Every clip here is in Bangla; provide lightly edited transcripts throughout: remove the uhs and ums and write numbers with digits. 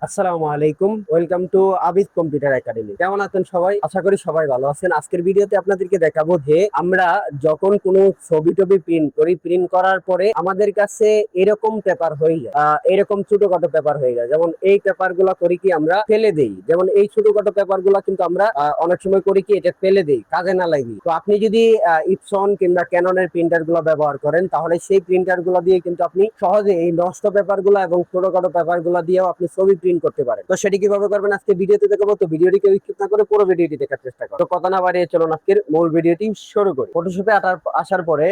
আসসালামু আলাইকুম, welcome to Abid computer academy. কেমন আছেন সবাই? আশা করি সবাই ভালো আছেন। আজকের ভিডিওতে আপনাদেরকে দেখাবো যে আমরা যখন কোনো ছবি টবি প্রিন্ট করি, প্রিন্ট করার পরে আমাদের কাছে এরকম পেপার হয়ে যায়, এরকম ছোটখাটো পেপার হয়ে যায়। যেমন এই পেপার গুলা করি কি আমরা ফেলে দেই। যেমন এই ছোটখাটো পেপার গুলা কিন্তু আমরা অনেক সময় করি কি এটা ফেলে দেই, কাজে না লাগি। তো আপনি যদি ইপসন কিংবা ক্যাননের প্রিন্টার গুলো ব্যবহার করেন, তাহলে সেই প্রিন্টার গুলো দিয়ে কিন্তু আপনি সহজে এই নষ্ট পেপার গুলা এবং ছোটখাটো পেপার গুলা দিয়েও আপনি ছবি প্রিন্ট করতে পারেন। তো সেটি কিভাবে করবেন আজকে ভিডিওতে দেখাবো। তো ভিডিওটি কেউ স্কিপ না করে পুরো ভিডিওটি দেখার চেষ্টা করুন। তো কথা না বাড়িয়ে চলুন আজকের মূল ভিডিওটি শুরু করি। ফটোশপে আসার পরে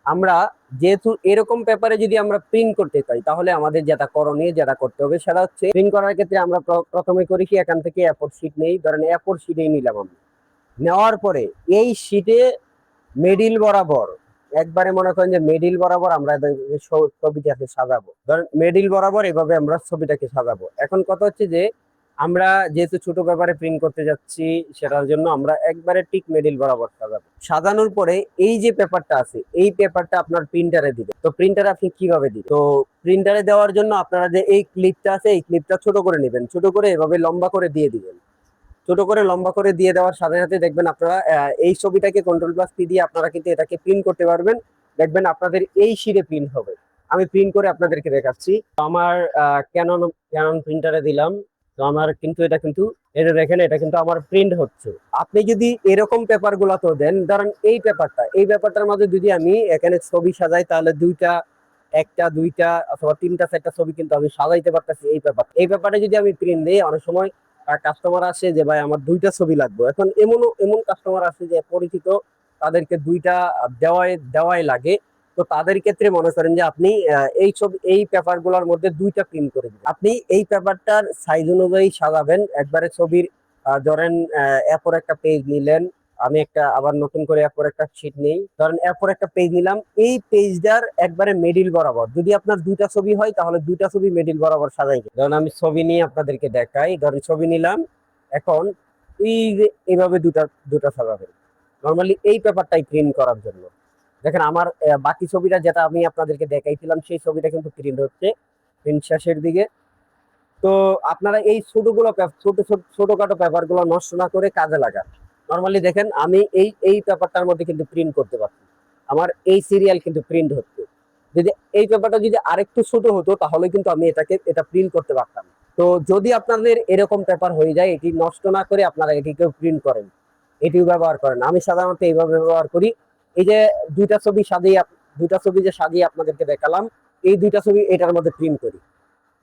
আমরা যেহেতু এরকম পেপারে যদি আমরা প্রিন্ট করতে চাই, তাহলে আমাদের যেটা করণীয়, যেটা করতে হবে সেটা হচ্ছে প্রিন্ট করার ক্ষেত্রে আমরা প্রথমে করি কি এখান থেকে এ4 শিট নেই। ধরেন এ4 শিটেই নিলাম আমি। নেওয়ার পরে এই শিটে মিডিল বরাবর একবারে মনে করেন যে মিডিল বরাবর আমরা ছবিটাকে সাজাবো। ধরেন মিডিল বরাবর এভাবে আমরা ছবিটাকে সাজাবো। এখন কথা হচ্ছে যে আমরা যেহেতু ছোট পেপারে প্রিন্ট করতে যাচ্ছি, সেটার জন্য আমরা একবারে ঠিক মিডিল বরাবর সাজাবো। সাজানোর পরে এই যে পেপারটা আছে, এই পেপারটা আপনার প্রিন্টারে দিবে। তো প্রিন্টারে আপনি কিভাবে দিবেন? তো প্রিন্টারে দেওয়ার জন্য আপনারা যে এই ক্লিপটা আছে, এই ক্লিপটা ছোট করে নেবেন, ছোট করে এভাবে লম্বা করে দিয়ে দিবেন। ছোট করে লম্বা করে দিয়ে দেওয়ার সাথে সাথে দেখবেন আপনারা এই ছবিটাকে কন্ট্রোল+P দিয়ে আপনারা কিন্তু এটাকে প্রিন্ট করতে পারবেন। দেখবেন আপনাদের এই শিটে প্রিন্ট হবে। আমি প্রিন্ট করে আপনাদেরকে দেখাচ্ছি। তো আমার ক্যানন ক্যানন প্রিন্টারে দিলাম। তো আমার কিন্তু এটা দেখেন, এটা কিন্তু আমার প্রিন্ট হচ্ছে। আপনি যদি এরকম পেপার গুলাতেও দেন, ধরেন এই পেপারটার মাঝে যদি আমি এখানে ছবি সাজাই, তাহলে দুইটা, একটা, দুইটা অথবা তিনটা চারটা ছবি কিন্তু আমি সাজাইতে পারতেছি। এই পেপারে যদি আমি প্রিন্ট দিই, অনেক সময় কাস্টমার আসে যে ভাই আমার দুইটা ছবি লাগবে। এখন এমন কাস্টমার আছে যে পরিচিত, তাদেরকে দুইটা দেওয়াই লাগে। তো তাদের ক্ষেত্রে মনে করেন যে আপনি এই পেপার গুলোর মধ্যে দুইটা প্রিন্ট করে দিবেন। আপনি এই পেপারটার সাইজ অনুযায়ী সাজাবেন। একবারে ছবির ধরেন এরপর একটা পেজ নিলেন। আমি একটা আবার নতুন করে এরপর একটা শিট নেই। ধরেন এরপর একটা পেজ নিলাম। এই পেজটার একবারে মিডিল বরাবর যদি আপনার দুইটা ছবি হয়, তাহলে দুইটা ছবি মিডিল বরাবর সাজাই। ধরেন আমি ছবি নিয়ে আপনাদেরকে দেখাই। ধরেন ছবি নিলাম। এখন এই যে এইভাবে দুটা দুটা সাজাবেন নর্মালি এই পেপারটাই প্রিন্ট করার জন্য। দেখেন আমার বাকি ছবিটা যেটা আমি আপনাদেরকে দেখাইছিলাম, সেই ছবিটা কিন্তু প্রিন্ট হচ্ছে প্রিন্ট শেষের দিকে। তো আপনারা এই ছোটখাটো পেপার গুলো নষ্ট না করে কাজে লাগান। নর্মালি দেখেন আমি এই পেপারটার মধ্যে কিন্তু প্রিন্ট করতে পারছি। আমার এই সিরিয়াল কিন্তু প্রিন্ট হচ্ছে। যদি এই পেপারটা যদি আরেকটু ছোট হতো, তাহলে কিন্তু আমি এটা প্রিন্ট করতে পারতাম। তো যদি আপনাদের এরকম পেপার হয়ে যায়, এটি নষ্ট না করে আপনারা এটিকেও প্রিন্ট করেন, এটিও ব্যবহার করেন। আমি সাধারণত এইভাবে ব্যবহার করি। এই যে দুইটা ছবি সাজিয়ে দুইটা ছবি যে সাজিয়ে আপনাদেরকে দেখালাম, এই দুইটা ছবি এটার মধ্যে প্রিন্ট করি,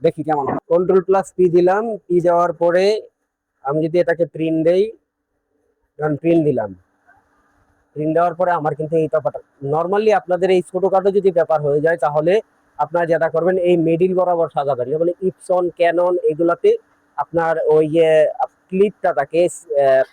দেখি কেমন। কন্ট্রোল+P দিলাম। পি দেওয়ার পরে আমি যদি এটাকে প্রিন্ট দেই, প্রিন্ট দিলাম। প্রিন্ট দেওয়ার পরে আমার কিন্তু এই পেপারটা নর্মালি আপনাদের এই ছোটখাটো যদি পেপার হয়ে যায়, তাহলে আপনারা যেটা করবেন এই মিডিল বরাবর সাজাবেন। যেমন ইপসন, ক্যানন এগুলাতে আপনার ওই যে ক্লিপটা থাকে,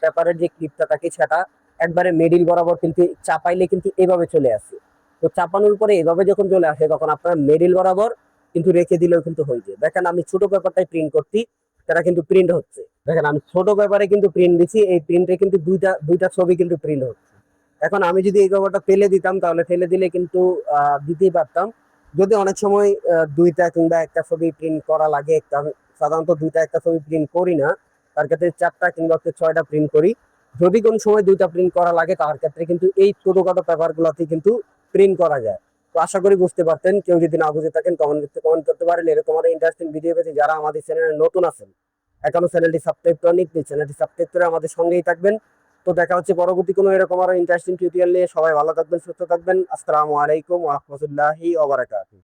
পেপারের যে ক্লিপটা থাকে, সেটা একবারে মিডিল বরাবর কিন্তু চাপাইলে কিন্তু এভাবে চলে আসে। তো চাপানোর পরে এভাবে যখন চলে আসে, তখন আপনার মিডিল বরাবর কিন্তু রেখে দিলেও কিন্তু হয়ে যায়। দেখেন আমি ছোট পেপারটাই প্রিন্ট করছি, সেটা কিন্তু প্রিন্ট হচ্ছে। দেখেন আমি ছোট পেপারে কিন্তু প্রিন্ট দিচ্ছি, এই প্রিন্টে কিন্তু দুইটা দুইটা ছবি কিন্তু প্রিন্ট হচ্ছে। এখন আমি যদি এই পেপারটা ফেলে দিতাম, তাহলে ফেলে দিলে কিন্তু দিতেই পারতাম। যদি অনেক সময় দুইটা কিংবা একটা ছবি প্রিন্ট করা লাগে, আমি সাধারণত দুইটা একটা ছবি প্রিন্ট করি না, তার ক্ষেত্রে চারটা কিংবা ছয়টা প্রিন্ট করি। যদি কোন সময় দুইটা প্রিন্ট করা লাগে, তার ক্ষেত্রে কিন্তু এই ছোটখাটো পেপার গুলাতে কিন্তু প্রিন্ট করা যায়। তো আশা করি বুঝতে পারতেন। কেউ যদি না বুঝে থাকেন, কমেন্ট করতে পারেন। এরকম আরো ইন্টারেস্টিং ভিডিও পেতে যারা আমাদের চ্যানেলে নতুন আছেন, এখনো চ্যানেলটি সাবস্ক্রাইব করেননি, প্লিজ চ্যানেলটি সাবস্ক্রাইব করে আমাদের সঙ্গেই থাকবেন। তো দেখা হচ্ছে পরবর্তী কোনো এরকম আরো ইন্টারেস্টিং টিউটোরিয়াল নিয়ে। সবাই ভালো থাকবেন, সুস্থ থাকবেন। আসসালামু আলাইকুম ওয়া রাহমাতুল্লাহি ওয়া বারাকাতুহু।